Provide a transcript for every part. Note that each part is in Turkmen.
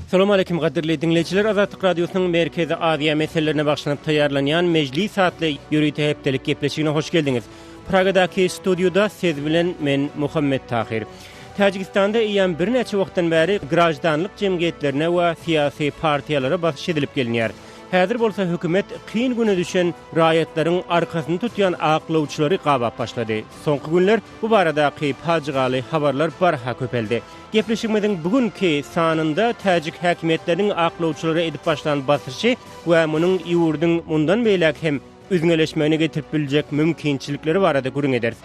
Assalamu alaykum gaderli dinleyijiler. Azatlyk radiosynyň Merkezi Aziýa meselelerine başlanyp taýýarlanýan mejlis satly ýürüýte hepdelik gepleşigine hoş geldiňiz. Pragadaky studioda siz bilen men Muhammed Tahir. Täjikistanda iýen bir neçe wagtdan bäri grajdanlyk jemgyýetlerine we syýasy partiýalara basyş edilip gelinýär. Häzir bolsa hökümet kyn güne düşen raýatlaryň arkasyny tutýan aklawçylary gabap başlady. Soňky günler bu baradaky paçygaly habarlar barha köpeldi. Gepleşigimiziň bugünkü sanynda täjik häkimetleriň aklawçylary edip başlanan basyşy we munyň ýurdyň mundan beýlek hem üzüňeleşmegine getirip biljek mümkinçilikleri barada gürüň ederiz.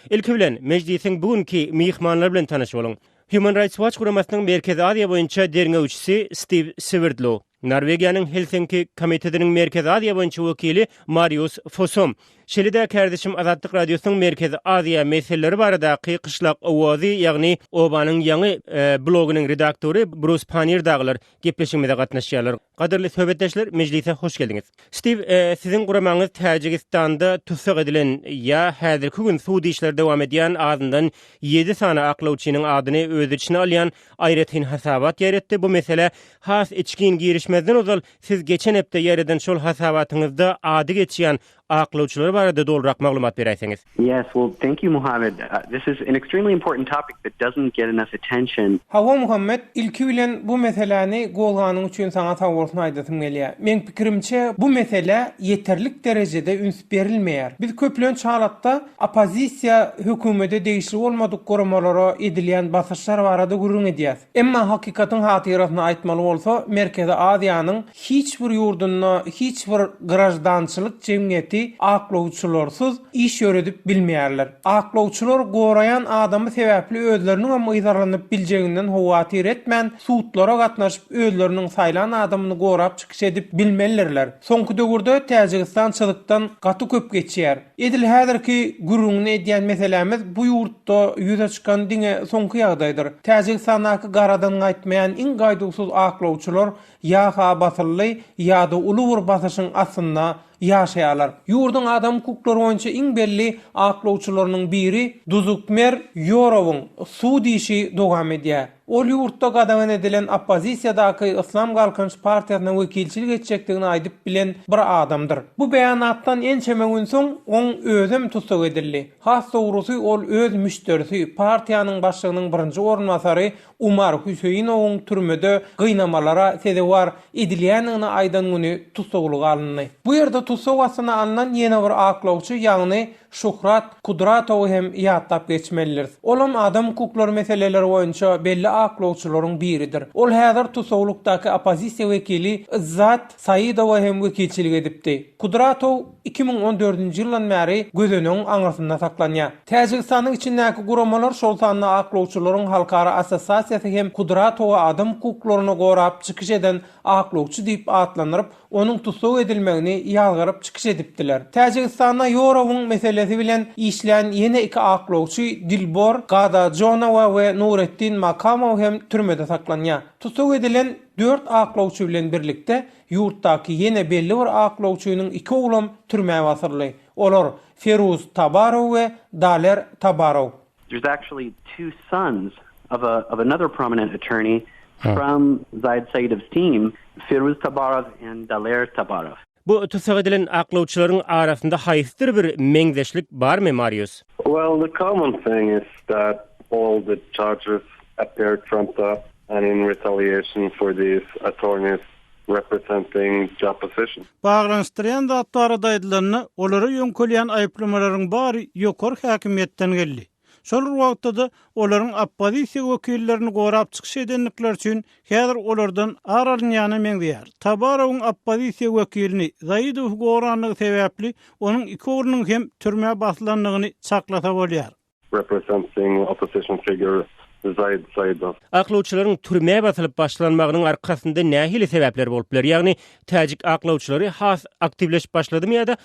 İlki bilen meclisiň bugünkü mihmanlar bilen tanyşyp bolun. Human Rights Watch guramasynyň Merkezi Aziýa boýunça derňewçisi Steve Sverdlow, Norwegiýanyň Helsinki komitetiniň Merkezi Aziýa boýunça wekili Marius Fossum, Şeýle-de kardeşim Azatlyk radiosynyň Merkezi Aziýa meseleleri baradaky Kışlak Owazy, ýagny Obanyň ýangy blogunyň redaktory Bruce Panier daglar gepleşigimizde gatnaşýarlar. Gaderli söhbetdeşler, mejlise hoş geldiňiz. Steve, siziň guramaňyz Täjikistanda tutsak edilen ýa häzirki gün suudi işler dowam edýän azyndan 7 sana aklawçynyň adyny öz içine alýan aýratyn hasabat ýeretdi. Bu mesele has içkin girişmezden ozal siz geçen hepde ýerden şol hasabatyňyzda ady geçýän aklawçylar barada dolrak maglumat berýärsiňiz. Yes, well, thank you, Muhammed. This is an extremely important topic that doesn't get enough attention. Hawa Muhammed, ilki bilen bu meseleni golganyň üçin saňa taýýarlyk aýdysym gelýär. Men pikirimçe bu mesele yeterlik derejede üns berilmeýär. Biz köplen çalatda opozisiýa hökümete değişik bolmadyk goramalara edilýän basyşlar barada gürrüň edýär. Emma hakikatyň hatyrasyny aýtmaly bolsa, Merkezi Aziýanyň hiç bir ýurdunda hiç bir grajdançylyk jemgyýeti aklawçylarsız iş ýöredip bilmeýärler. Aklawçylar gorayan adamy sebäpli özleriniň hem ýyzarlanyp biljeginden howatyr etmän, suutlara gatnaşyp özleriniň saýlan adamyny gorap çykyş edip bilmeliler. Soňky döwürde Täjikistançylykdan gaty köp geçýär. Edil häzirki gürrüňini edýän meselemiz bu ýurtda ýüze çykan diňe soňky ýagdaýdyr. Täjikistanaky garadan gaýtmaýan iň gaýdugsyz aklawçylar ýa-ha batyrly ýa-da ulugur basyşyň asynda ýaşaýarlar. Ýurdun adam hukuklary boýunça iň belli aklawçylarynyň biri Duzukmer Yorowyň suudi işi dowam edýär. Ol ýurtda gadagan edilen opozisiýadaky Islam Galkynç partiýasyna wekilçilik etjekdigini aýdyp bilen bir adamdyr. Bu beýanatdan ençeme gün soň oň özüm tutsak edildi. Has dogrusy ol öz müşterisi partiýanyň başlygynyň birinji ornwasary Umar Hüseyinowyň türmede gynamalara sebäp edilýänini aýdan güni tutsaklyga alındy. Bu ýerde tutsak wasyna alınan ýene bir aklawçy, ýagny Şuhrat Kudratow hem ýatap geçmelidir. Olam adam hukuklary meseleleri boýunça belli aklawçylaryň biridir. Ol häzir tusaklykdaky opozisiýa wekili Zat Saýidowa hem wekilçilik edipdi. Kudratow 2014-nji ýyldan bäri gözünüň aňyrsynda saklanýar. Täjikistanyň içindäki guramalar şol sanly aklawçylaryň halkara assosiasiýasy hem Kudratowa adam hukuklaryny gorap çykyş eden aklawçy diýip atlandyryp, onuň tutsak edilmegini ýalgaryp çykyş edipdiler. Täjikistanda Ýorowyň meselesi bilen işleyen yeni iki aklawçy Dilbor Gadajonowa we Nurettin Makamow hem türmede saklanýar. Tutsak edilen 4 aklawçy bilen birlikde ýurtdaky yeni belli bir aklawçynyň 2 oglam türmäge basyrly. Olar Feruz Tabarov we Daler Tabarov. There's actually 2 sons of another prominent attorney from Zaid Saidov's team, Feruz Tabarov and Daler Tabarov. Bu tutsak edilen aklawçylaryň arasynda haýsy bir meňzeşlik barmy, Marius? Well, the common thing is that all the charges appear trumped up and in retaliation for these attorneys representing the opposition. Baglanşdyran zatlara daýdylaryny olary ýöňkelýän aýplamalaryň bary ýokary häkimetden geldi. Şol wagtda olaryň opozisiýa wekillerini gorap çykyş edenlikler üçin häzir olardan aralanyany meňzeýär. Tabarowyň opozisiýa wekilini Zaýidow goranlygy sebäpli onuň 2 oglunyň hem türmäge basylanlygyny çaklata bolýar. Representing opposition figure Zaid Saidov. Aklawçylaryň türmäge basylyp başlanmagynyň arkasynda nähili sebäpler bolup biler? Ýagny täjik aklawçylary has aktivleşip başladymy ýa-da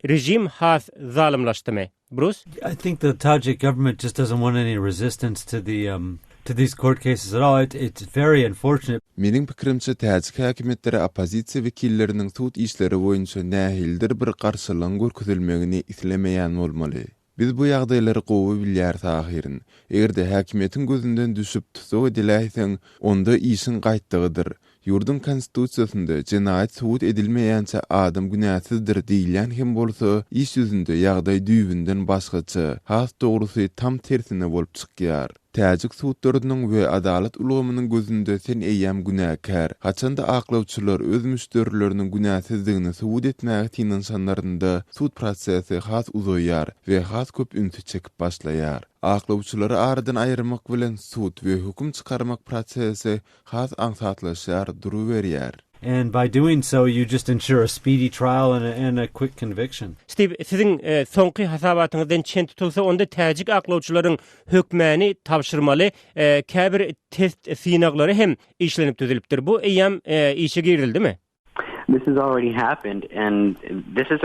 rejim has zalymlaşdymy? Bruce? I think the Tajik government just doesn't want any resistance to to these court cases at all. It's very unfortunate. Mening pikirimçe täzik häkimetleri opozisiýa wekilleriniň tut işleri boýunça nähildir bir garşylygyň görkezilmegini islemeýän bolmaly. Biz bu ýagdaýlary gowy bilýär tahirin. Egerde häkimetiň gözünden düşüp tutup ediläýsen, onda işin gaýtdygydyr. Yurdun konstitusiýasynda jenaýat suwut edilmeýänçe adam günäsizdir diýilen hem bolsa, iş ýüzünde ýagdaý düýbünden başgaça, has dogrusy tam tersine bolup çykýar. Täzik suwutlarynyň we adalet ulgamynyň gözünde sen eýýäm günäkär. Haçanda aklawçylar öz müşterileriniň günäsizdigini suwut etmäge tinansanlarynda suwut prosesi has uzaýar we has köp ünsi çekip başlaýar. Aklawçylary aradan aýyrmak bilen suwut we hukum çykarmak prosesi has aňsatlaşýar, duruberýär. And by doing so, you just ensure a speedy trial and a quick conviction. Steve, sizin soňky hasabatyňyzdan çen tutulsa, onda täzik aklawçylaryň hökmäni tapşyrmaly, käbir test synaglary hem işlenip düzülipdir. Bu eýam işe girildi. This has already happened, and this is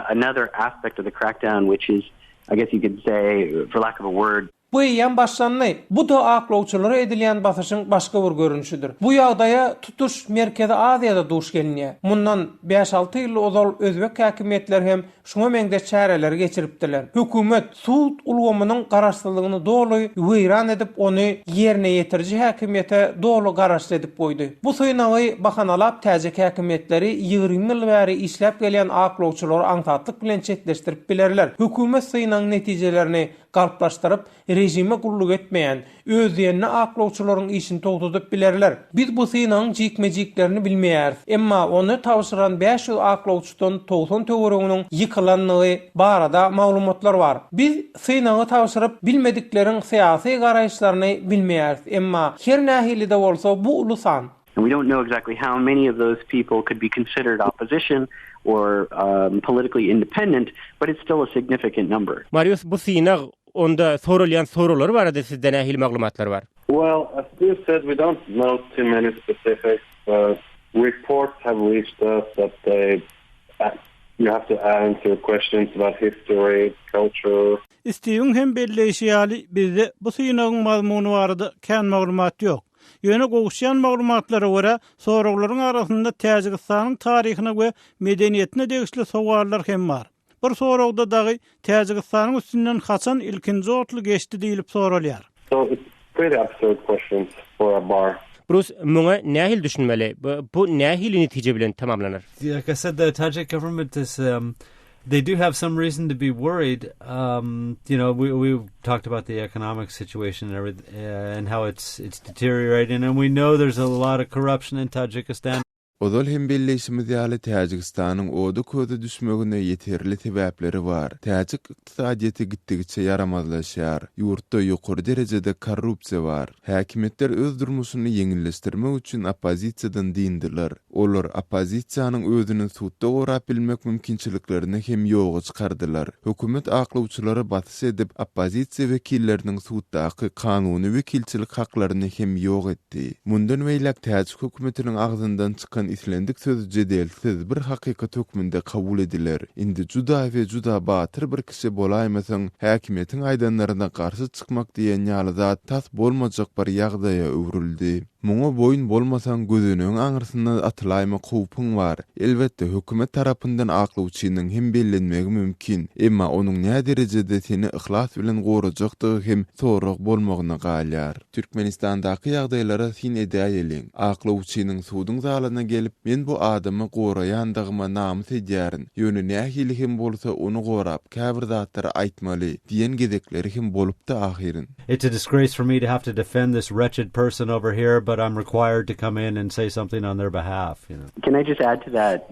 another aspect of the crackdown, which is, I guess you could say, for lack of a word, Bu ýan başlandy. Bu da aklawçylara edilýän basyşyň başga bir görünüşidir. Bu ýagdaýa tutuş Merkezi Aziýada duş gelýär. Mundan 5-6 ýyl ozal özbek häkimetleri hem şuňa meňde çäreler geçiripdiler. Hökümet suwut ulgamynyň garaşsyzlygyny doly weýran edip, ony ýerine ýetirji häkimete doly garaşly edip goýdy. Bu synawy bahanalap täze häkimetleri 20 ýyl bäri işläp gelýän aklawçylary aňsatlyk bilen çetleşdirip bilerler. Hökümet synawyň netijelerini galplaşdyryp, rejime gulluk etmeýän, öz ýerine aklawçylaryň işini togtudyp bilerler. Biz bu synawyň jikmejiklerini bilmeýäris. Emma ony tawşyran 500 aklawçydan 90 töwereginiň ýykylanlygy barada maglumatlar bar. Biz synawy tawşyryp bilmedikleriň syýasy garaýşlaryny bilmeýäris. Emma her nähilide bolsa bu ulusan. And we don't know exactly how many of those people could be considered opposition or politically independent, but it's still a significant number. Marius, bu synag onda sorulýan sorular barada sizde nähil maglumatlar bar? Well, as Steve said, we don't know too many specifics, but reports have reached us that you have to answer questions about history, culture. İstiýün hem belleşýäli bizde bu synagyň mazmuny barada kän maglumat ýok. Ýöne gowuşýan maglumatlara görä, soraglaryň arasynda Täjikistanyň taryhyna we medeniýetine degişli sowaller hem bar. Bir soragda dagy Täjikistanyň üstünden haçan ilkinji otly geçdi diýilip soralýar. So it's pretty absurd questions for a bar. Bruce, muňa nähil düşünmeli? Bu nähil netije bilen tamamlanar? Like I said, the Tajik government is they do have some reason to be worried. You know, we talked about the economic situation and how it's deteriorating, and we know there's a lot of corruption in Tajikistan. Ozal hem belleşimiz ýaly Täjikistanyň oda köze düşmegine ýeterli sebäpleri bar. Täjik ykdysadyety gitdigiçe yaramazlaşýar. Ýurtda ýokary derejede korrupsiýa bar. Häkimetler öz durmuşyny ýeňilleşdirmek üçin opozisiýadan dindiler. Olar opozisiýanyň özüni suwtda gorap bilmek mümkinçiliklerini hem ýoga çykardylar. Hökümet aklawçylary batys edip opozisiýa wekilleriniň suwtdaky kanuny wekilçilik haklaryny hem ýok etdi. Mundan weýlek Täjik hökümetiniň agzyndan çykan islendik söz jedelsiz bir hakykat hökmünde kabul ediler. Indi juda we juda batyr bir kişi bolaýmasaň, häkimetiň aýdanlaryna garşy çykmak diýen ýaly zat tas bolmajak bir ýagdaýa öwrüldi. Muňa boyun bolmasaň gözüniň aňyrsyndan atylaýma howpyň bar. Elbetde hökümet tarapyndan aklawçynyň hem bellenmegi mümkin, emma onuň näme derejede seni ihlas bilen gorajakdygy hem sorag bolmagyna galýar. Türkmenistandaky ýagdaýlara sin edäýeliň. Aklawçynyň suwdyň zalyna gelip, men bu adamy goraýandygyma namys edýärin. Ýöne nähili hem bolsa onu gorap, käbir zatlary aýtmaly diýen gezekleri hem bolupdy ahyrin. It's a disgrace for me to have to defend this wretched person over here, but I'm required to come in and say something on their behalf. You know. Can I just add to that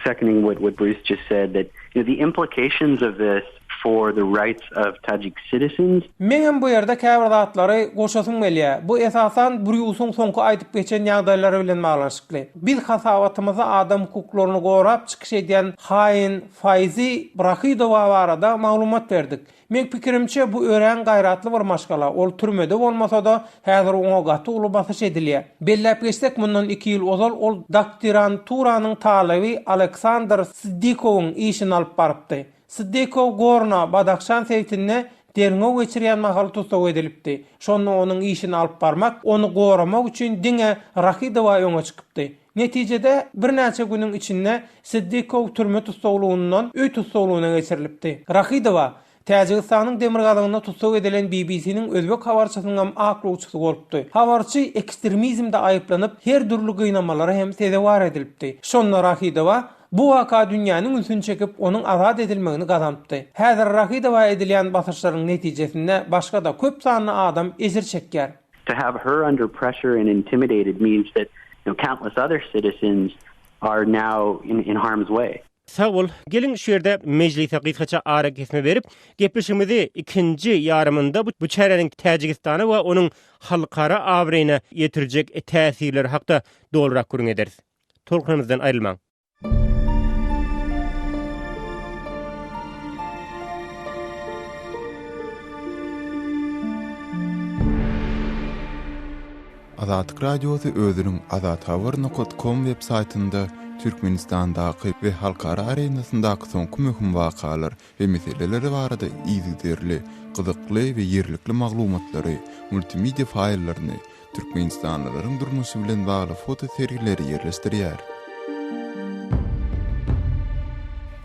seconding what Bruce just said, that the implications of this for the rights of Tajik citizens. Men bu ýerde käbir zatlary goşasym gelýär. Bu esasan Bruce'un soňky aýdyp geçen ýagdaýlary bilen baglanşykly. Biz hasabatymyza adam hukuklaryny gorap çykyş edýän haýyn Faizi Brahidowa barada maglumat berdik. Men pikirimçe bu ören gaýratly bir maşgala. Ol türmede bolmasa da häzir oňa gaty uly basyş edilýär. Belläp geçsek mundan 2 ýyl ozal ol doktoranturanyň talaby Aleksandr Sidikowyň işini alyp barypdy. Sidikov Gorna Badakhshan seytinde derine geçirýän mahaly tutsaw edilipdi. Şonu onuň işini alyp barmak, onu goramak üçin diňe Rahidowa ýoňa çykypdy. Netijede bir näçe günüň içinde Siddikow türme tutsawlygyndan öý tutsawlygyna geçirilipdi. Rahidowa Täjikistanyň Demirgalygyna tutsaw edilen BBC-niň özbek habarçysynyň aklawçysy bolupdy. Habarçy ekstremizmde aýyplanyp, her türlü gynamalara hem tezewar edilipdi. Şonda Rahidowa bu waka dünýäniň ünsün çekip onuň azad edilmegini gazanpdy. Häzir Rahidowa edilýän basyşlaryň netijesinde başga da köp sanly adam ezir çekýär. To have her under pressure and intimidated means that countless other citizens are now in harm's way. Sağ ol. Gelin şu yerde meclise gysgaça ara kesme berip, gepleşigimizi ikinji ýarymynda bu çärenin Täjikistany we onuň halkara awreýine ýetirjek täsirleri hakda dolrak görüň ederiz. Tolkunymyzdan aýrylmaň. Azatlyk radiosu özüniň azathabar.com web saytynda Türkmenistandaky we halkara arenasyndaky soňky möhüm wakalar we meseleleri barada ýygyderli, gyzykly we ýerlikli maglumatlary, multimedia faýllaryny, türkmenistanlylaryň durmuşy bilen bagly foto sergileri ýerleşdirýär.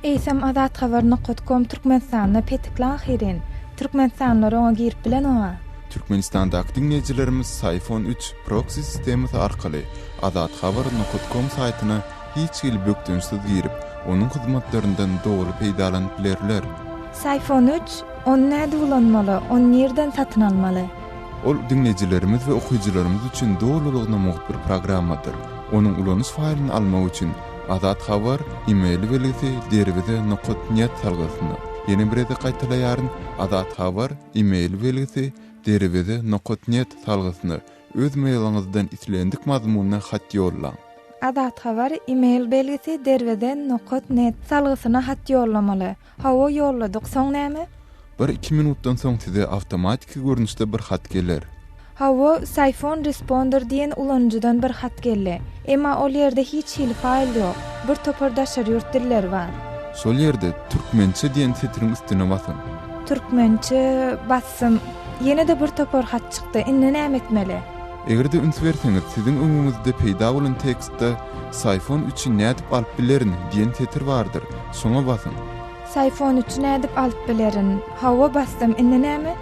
Eýsem azathabar.com Türkmenistanyna petiklan hirin. Türkmenistanlary oňa girip bilen oňa. Türkmenistandaky dinleýijilerimiz iPhone 3 proxy sistemi arkaly azathabar.com saytyna hiç ýyl bökdünsiz girip, onuň hyzmatlaryndan dogry peýdalanyp bilerler. iPhone 3 onu näde ulanmaly, onu nerden satyn almaly? Ol dinleýijilerimiz we okuwçylarymyz üçin dogrulygyna muhit bir programmadyr. Onuň ulanyş faýlyny almak üçin Azat Habar e-mail belgisi derwede.net salgysyny. Ýene bir ede gaýtalaýaryn Azat Habar e-mail belgisi derwede.net salgysyny öz mailyňyzdan islendik mazmununa hat ýollaň. Azat Habar e-mail belgisi derwede.net salgysyna hat ýollamaly. Hawa ýolladyk, soň näme? 1-2 minutdan soň size awtomatik görnüşde bir hat geler. Hawa iPhone Responder diýen ulanjydan bir hat geldi. Emma ol ýerde hiç hil faýl ýok. Bir topar daşary ýurt diller bar. Şol ýerde türkmençe diýen setriň üstüne basyň. Türkmençe bassym. Ýene de bir topar hat çykdy. Indi näme etmeli? Egerde üns berseňiz, siziň öňüňizde peýda bolan tekstde iPhone 3-i nädip alyp bilerin diýen setr bardyr. Şoňa basyň. iPhone 3-i nädip alyp bilerin. Hawa bassym. Indi näme?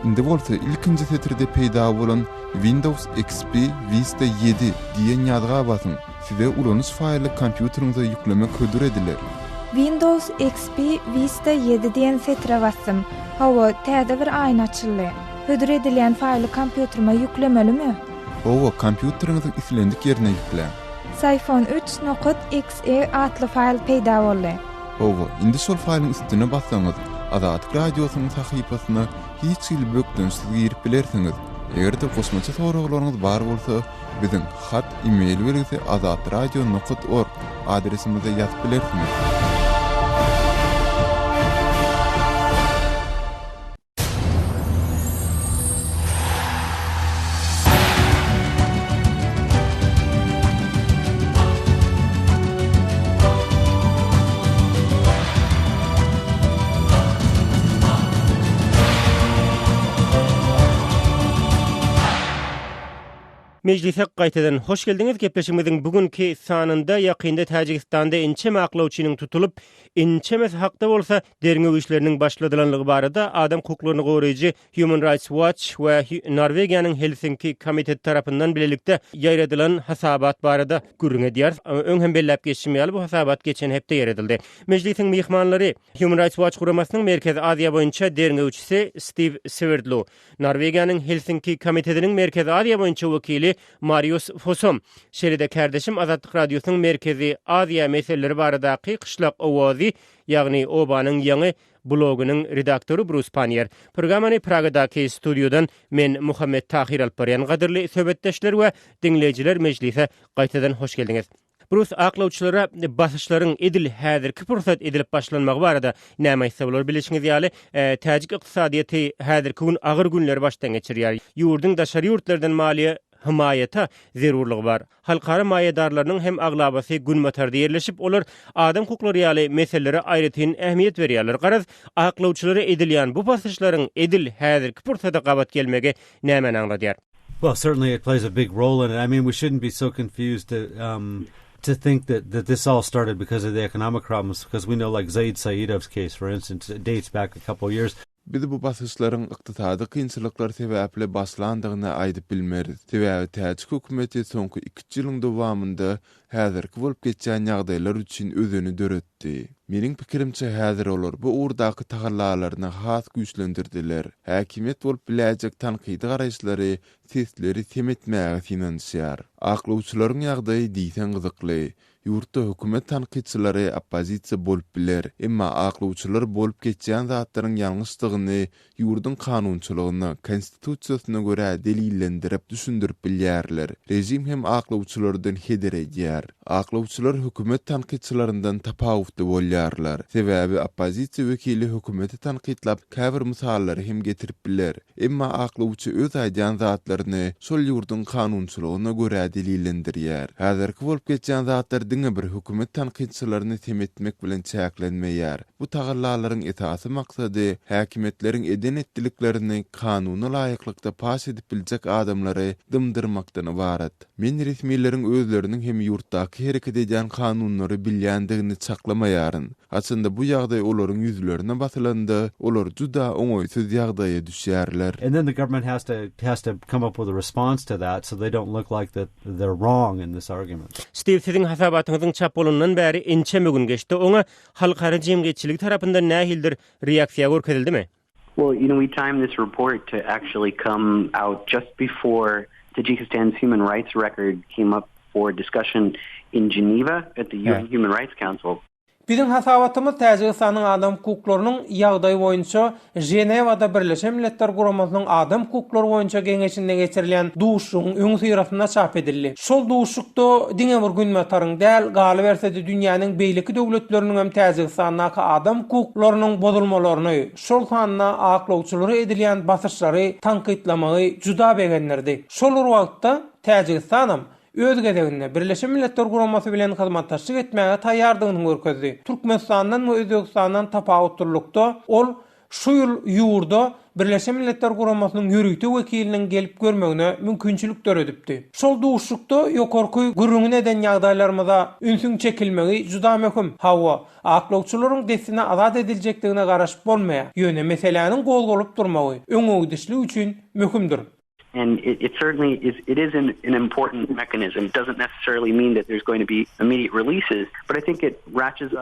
Indi bolsa ilkinji setirde peýda bolan Windows XP Vista 7 diýen ýazga basyň. Size ulanyş faýly kompýuteriňize ýüklemek hödür ediler. Windows XP Vista 7 diýen setre bassym. Hawa täze bir aýna açyldy. Hödür edilen faýly kompýuterime ýüklemelimi? Owa kompýuteriňiziň islendik ýerine ýüklen. iPhone 3.exe atly faýl peýda boldy. Owa indi şol faýlyň üstüne bassaňyz Azatlyk radiosynyň sahypasyna hiç ýyl bökdünsiz girip bilersiňiz. Egerde gosmaça soraglaryňyz bar bolsa, biziň hat e-mail belgisi azatradio.org adresimize ýazyp bilersiňiz. Meclise gaýtadan hoş geldiňiz. Gepleşigimiziň bugünkü sanynda ýakynda Täjikistanda inçe maklawçynyň tutulup, inçemes hakda bolsa derňe işleriniň başladylanlygy barada adam hukuklaryny goraýjy Human Rights Watch we Norwegiýanyň Helsinki komiteti tarapyndan bilelikde ýaýradylan hasabat barada gürrüň edýär. Öň hem belläp geçmeýär, bu hasabat geçen hepde ýaradyldy. Meclisiň mehmanlary Human Rights Watch guramasynyň Merkezi Aziýa boýunça derňe üçisi Steve Sverdlo, Norwegiýanyň Helsinki komitetiniň Merkezi Aziýa boýunça wekili Marius Fosom, şeride kardeşim Azatlyk radiosynyň Merkezi Aziýa meseleleri baradaky Kışlak Owazy, ýagny Obanyň ýaňy blogunyň redaktory Bruce Panier. Programany Pragadaky studiodan men Muhammed Tahir Alparyan gadyrly söhbetdeşler we dinleýijiler meclise gaýtadan hoş geldiňiz. Bruce aklawçylara basyşlaryň edil häzirki pursat edilip başlanmagy barada näme aýtsa bolar bilişiňiz ýaly täjik ykdysadyýaty häzirki gün agyr günler başdan geçirýär. Ýurdun daşary ýurtlardan maliýe himayata zerurlygy bar. Halkara maýadarlarynyň hem aglabasy günmatarda ýerleşip, olar adam hukuklary ýaly meselelere aýratyn ähmiýet berýärler. Garaz, aklawçylary edilýän bu basyşlaryň edil häzirki pursada gabat gelmegi näme aňladýar? Well, certainly it plays a big role in it. I mean, we shouldn't be so confused to think that this all started because of the economic problems, because we know, like Zaid Saidov's case, for instance, it dates back a couple of years. Biz bu basyşlaryň ykdysady kynçylyklar sebäple baslandygyna aýdyp bilmeriz. Sebäbi täçik hökümeti soňky 2 ýylyň dowamında häzirki bolup geçýän ýagdaýlar üçin özüni döretdi. Meniň pikirimçe häzir olar bu urdaky tagallalaryny has güýçlendirdiler. Häkimet bolup biläjek tanqidi garaşlary, sesleri temetmäge finansiýar. Aklawçylaryň ýagdaýy diýsen gyzykly. Yurtda hökümet tanqidçilary opposisiýa bolup biler, emma aklawçylar bolup geçýän zatlaryň ýalňyşlygyny, ýurdun kanunçylygyny, konstitusiýasyna görä delillendirip düşündirip bilýärler. Rejim hem aklawçylardan heder edýär. Aklawçylar hökümet tanqidçilarinden tapawutly bolýarlar. Sebäbi opposisiýa wekili hökümeti tanqidlap käbir misallary hem getirip biler. Emma aklawçy öz aýdýan zatlaryny şol ýurdun kanunçylygyna görä delillendirýär. Häzirki bolup geçýän zatlar diňe bir hökümet tanqidçilaryny temetmek bilen çäklenmeýär. Bu tagallalaryň esasy maksady häkimetleriň eden etdiliklerini kanuny laýyklykda pas edip biljek adamlary dymdyrmakdan ibaret. Men resmiýetleriň özleriniň hem ýurtdaky hereket edýän kanunlary bilýändigini çaklamaýaryn. Aslında bu ýagdaý olaryň ýüzlerine basylandy, olar juda oňoýsuz ýagdaýa düşýärler. And then the government has to come up with a response to that so they don't look like that they're wrong in this argument. Steve, sizin hasabatyňyzyň çap bolundan bäri inçe mügün geçdi. Oňa halkara jemgyýetçilik tarapyndan nähildir reaksiýa görkezildimi? Well, we timed this report to actually come out just before Tajikistan's human rights record came up for discussion in Geneva at the UN Human Rights Council. Bizim hasabatymyz Täjikistanyň adam hukuklarynyň ýagdaýy boýunça Ženewada Birleşen Milletler Guramasynyň adam hukuklary boýunça geňeşinde geçirilen duşuň öň syratyna çap edildi. Şol duşukda diňe bir günmetaryň däl galy bersedi dünýäniň beýleki döwletleriniň hem Täjikistanyň adam hukuklarynyň bozulmalaryny, şol sanyna aklawçylary edilýän basyşlary tanqidlamagy juda begenlerdi. Şol wagtda Täjikistanyň öz gedeginde Birleşen Milletler Guramasy bilen hyzmatdaşlyk etmäge taýýardygyny görkezdi. Türkmenistandan we Özbekistandan tapawutlukda ol şu ýyl ýurda Birleşen Milletler Guramasynyň ýürüýte wekiliniň gelip görmegine mümkinçilik töredipdi. Şol duşukda ýokarky gürrüňe eden ýagdaýlarymyza ünsüň çekilmegi juda möhüm. Hawa aklawçylaryň desine azat ediljekdigine garaşyp bolmaýar. Ýöne meseleniň golgolup durmagy öňüňdüşlik üçin möhümdir. And it certainly is. It is an important mechanism. It doesn't necessarily mean that there's going to be immediate releases, but I think it ratchets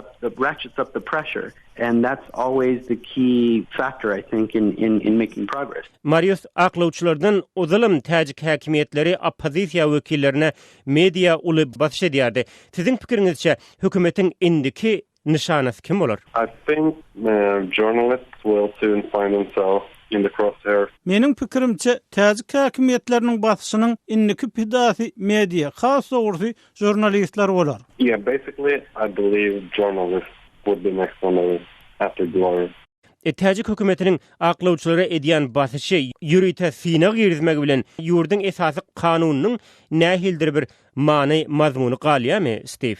up the pressure, and that's always the key factor, I think, in making progress. Marius, aklawçylardan ozalym täjik häkimetleri oppozisiýa wekillerine media uly basyş edýärdi. Siziň pikiriňizçe hökümetiň indiki nişanasy kim bolar? I think journalists will soon find themselves in the crosshair. Meniň pikirimçe täjik häkimetleriniň basyşynyň indiki pidasy media, has dogry jurnalistler bolar. Yeah, basically I believe journalists would be next on after Glory. Täjik hökümetiniň aklawçylary edýän basyşy ýürüýte syna girizmegi bilen ýurdun esasy kanunynyň nähildir bir many mazmuny galýamy, Steve?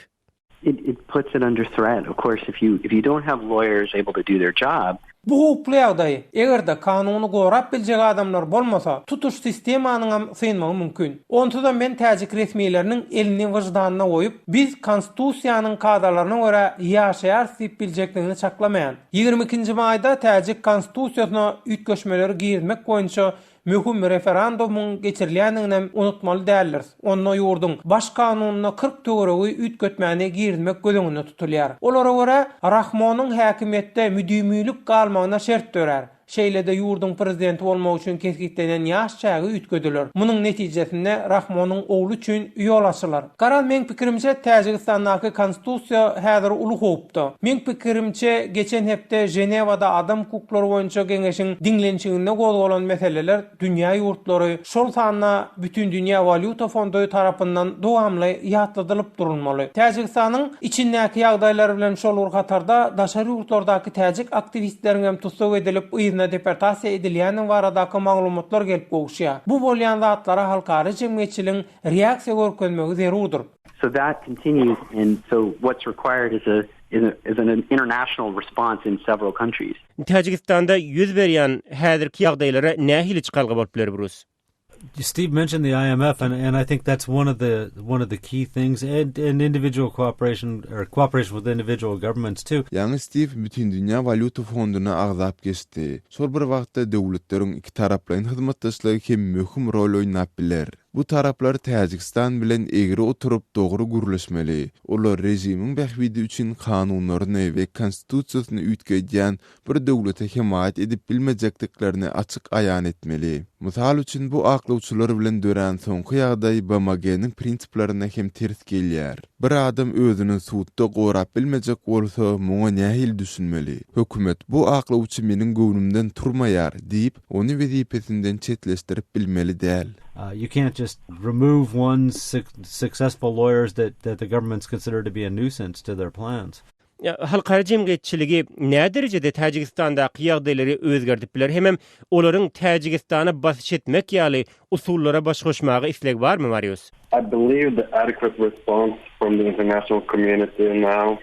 It puts it under threat. Of course, if you don't have lawyers able to do their job, bu hukukly ýagdaý egerde kanuny gorap biljek adamlar bolmasa tutuş sistemanyň synmagy mümkin. Ondan men täjik resmiýetleriniň elini wyjdanyna goýup, biz konstitusiýanyň kadrlaryna görä ýaşaýar diýip biljekdigini çaklamaýan. 22-nji maýda täjik konstitusiýasyna ütgeşmeleri girmek boýunça möhüm referendumyň geçirilýändigini unutmaly däldir. Onda ýurdun baş kanunyna 40 töweregi ütgetmäni girmek gözüňde tutulýar. Olara görä Rahmonyň häkimetde müdümlük galmagyna şert törer. Şeýlede ýurdun prezidenti bolmak üçin keskitlenen ýaş çagy ütgediler. Munyň netijesinde Rahmonyň ogly üçin ýol açylar. Garal men pikirimçe Täjikistandaky konstitusiýa häzir uly howpda. Men pikirimçe geçen hepde Ženewada adam hukuklary boýunça geňeşiň diňlençiginde gozgolan meseleler dünýä ýurtlary şol sanyna bütün dünýä valyuta fondu tarapyndan dowamly ýatladylyp durulmaly. Täjikistanyň içindäki ýagdaýlar bilen şol urgatarda daşary ýurtlardaky täjik aktivistleriň hem tutsak edilip ýerine deportasiýa edilýäniň baradaky maglumatlar gelip gowşýar. Bu bolýan zatlara halkary jemgyýetçiligiň reaksiýa görkezmegi zerurdur. So that continues, and so what's required is an international response in several countries. Tajikistanda yüz berýän häzirki ýagdaýlara nähili çykalgy bolup biler burus? Steve mentioned the IMF, and I think that's one of the key things, and individual cooperation with individual governments too. Ýa-ni Steve bütün dünýä valyuta fonduny agzap geçdi. Şol bir wagtda döwletleriň iki taraplaryň hyzmatdaşlygy hem möhüm rol oýnap biler. Bu taraplar Tajikistan bilen egri oturup dogry gürleşmeli. Olar rejimiň bähwidi üçin kanunlaryny we konstitusiýasyny ütgeýän bir döwlete himayet edip bilmejekliklerini açyk aýan etmeli. Mysal üçin bu aklawçylar bilen dören soňky ýagdaý BMG-niň prinsiplaryna hem ters gelýär. Bir adam özüni suwtda gorap bilmejek bolsa, muňa nähil düşünmeli. Hökümet bu aklawçy meniň göwnümden turmaýar diýip, ony wezipesinden çetleşdirip bilmeli däl. You can't just remove one successful lawyers that the governments consider to be a nuisance to their plans. Halkary jemgyýetçiligi näme derejede Tajikistanda ýagdaýlary özgerdip biler? Hemem olaryň Tajikistana basyş etmek ýaly usullara baş goşmagy isleg barmy, Marius? I believe the adequate response from the international community now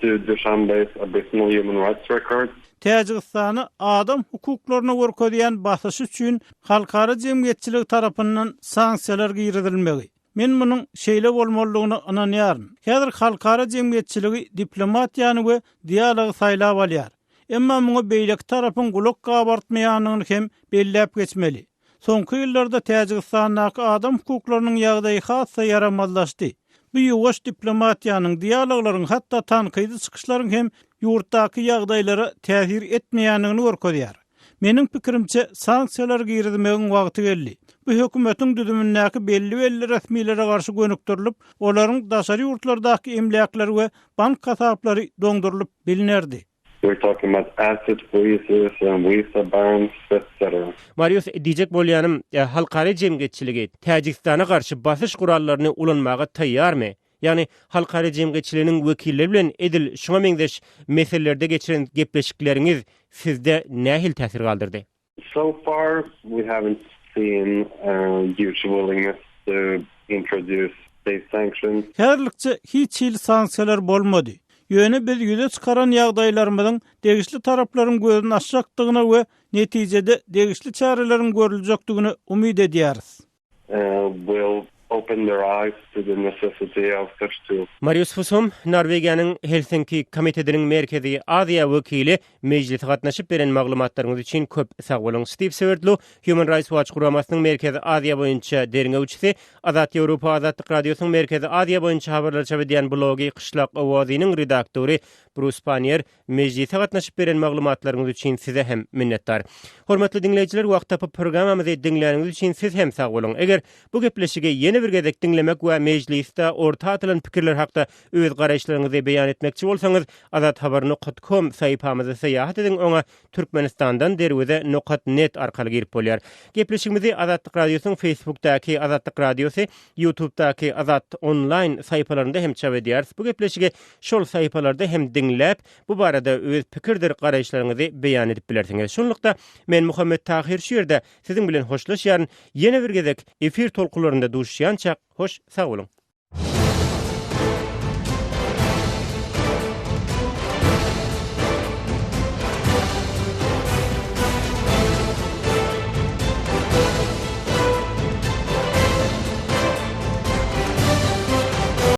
to Dushanbe's abysmal human rights record. Tajikistany adam hukuklaryna görkezýän basyş üçin halkary jemgyýetçilik tarapyndan sanksiýalar giýrilmegi. Men munyň şeýle bolmalygyny ananýaryn. Häzir halkary jemgyýetçiligi diplomatiýany we dialogy saýlap alýar. Emma muňa beýleki tarapyň gulak gabartmaýanyny hem belläp geçmeli. Soňky ýyllarda Tajikistandaky adam hukuklarynyň ýagdaýy hassa yaramazlaşdy. Bu ýowaş diplomatiýanyň, dialoglaryň, hatda tankydy çykyşlaryň hem ýurtdaky ýagdaýlara täsir etmeýändigini görkezýär. Meniň pikirimçe sanksiýalar giýrilmegiň wagty geldi. Bu hökümetiň düdümündäki belli resmiýlere garşy gönükdirilip, olaryň daşary ýurtlardaky emlakları we bank hasaplary doňdurylyp bilinerdi. We're talking about asset freezes and visa bans, etc. Marius diýjek bolýanym, halkary jemgyýetçiligi Tajikistana garşy basyş gurallaryny ulanmaga taýýarmy? Yani halkary jemgyýetçiliginiň wekilleri bilen edil şoňa meňdeş meselelerde geçiren gepleşikleriniz sizde nähil täsir galdyrdy? So far, we haven't seen huge willingness to introduce these sanctions. Herlikçe hiç il sanksiýalar bolmady. Ýöne biz ýüze çykaran ýagdaýlarymyzyň degişli taraplaryň gözüni açjakdygyna we netijede degişli çareleriň görüljekdigine umyd edýäris. Will open their eyes to the necessity of such tools. Marius Fusum, Norwegiýanyň Helsinki komitediniň merkezi Aziýa wekili mejlise gatnaşyp beren maglumatlaryňyz üçin köp sag boluň. Steve Severtlo, Human Rights Watch guramasynyň merkezi Aziýa boýunça deriňe üçsi, Azat Ýewropa Azatlyk radiosynyň merkezi Aziýa boýunça habarlar çapydýan blogy Kışlak Owazynyň redaktory Bruce Panier mejlise gatnaşyp beren maglumatlaryňyz üçin size hem minnetdar. Hormatly dinleýijiler, wagt tapyp programmamyzy dinleýäniňiz üçin siz hem sag boluň. Eger bu gepleşige ýene bir gezek dinlemek we mejlisde orta atylan pikirler hakda öz garaşlaryňyzy beýan etmekçi bolsaňyz, azathabar.com saýpamyza seýahat ediň, oňa Türkmenistandan derwede.net arkaly girip bolýar. Gepleşigimizi Azatlyk radiosynyň Facebookdaky Azatlyk radiosy, YouTubedaky Azat online saýpalarynda hem çap edýäris. Bu gepleşige şol saýpalarda hem dinläp, bu barada öz pikirdir garaşlaryňyzy beýan edip bilersiňiz. Şonlukda men Muhammed Tahir şu ýerde siziň bilen hoşlaşýaryn, ýene bir gezek efir tolkularynda duşýança hoş sag bolun.